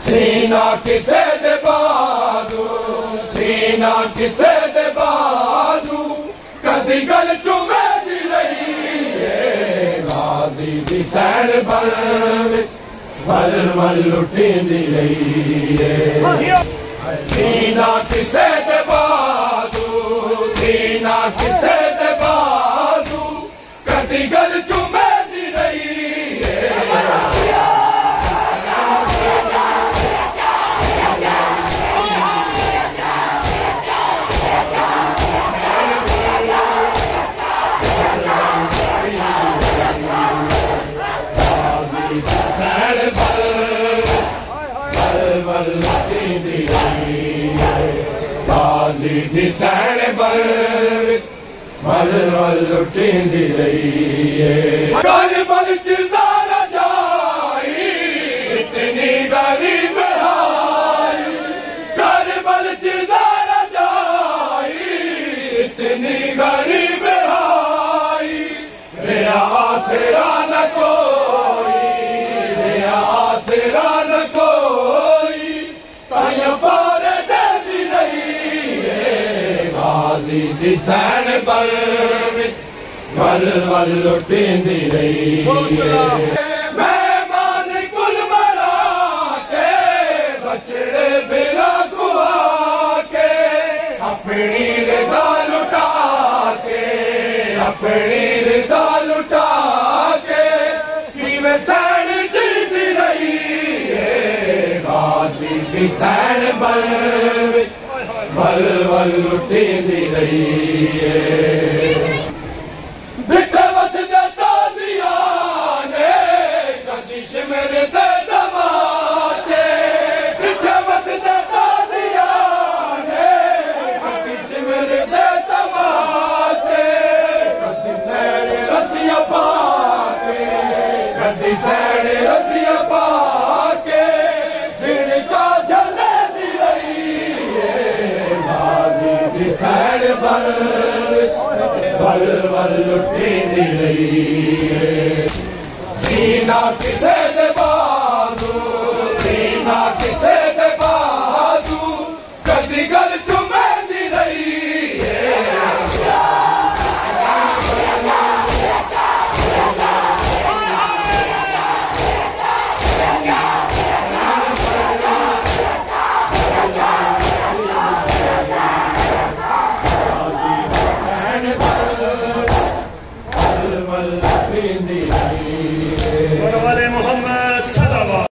सीना किसे दे बाजू, सीना किसे दे बाजू, कदी गल चुमे दी रही है। गाजी दी सैन बल लुटी दी रही है। सीना किसे दे बाजू, सीना किसे दे बाजू, कदी गल चुमे दी रही है। गाजी दी सैन बल लुटींदी रही है। करबल च ज़ारा जाई इतनी गरीब हाई, करबल च ज़ारा जाई इतनी गरीब हाई। मेरा आसरा न कोई, मेरा आसरा न कोई, ताया पार दे दी रही है। गाजी दी सैन बल लुटींदी रही है। मेहमान कुल मरा के बछड़े बिरा कुआ के, अपनी रिदा लुटा के, अपनी रिदा लुटा के, किवें सैन जीती रही है। गाजी दी सैन बल लुटींदी रही है। बिठे बस जाता दिया ने कदी मेरे दे दमाचे, बिठे बस जाता दिया ने कदी मेरे दे दमाचे। कदी सैन रसिया पाके, कदी सैन रसिया पाके, झिड़का झले दी रही है। गाजी दी सैन बल लुटींदी रही है। सीना किसे दे बाजू, सीना किसे दे बाजू, कदी गल चुमे दी रही है। मोहम्मद सल्लल्लाहु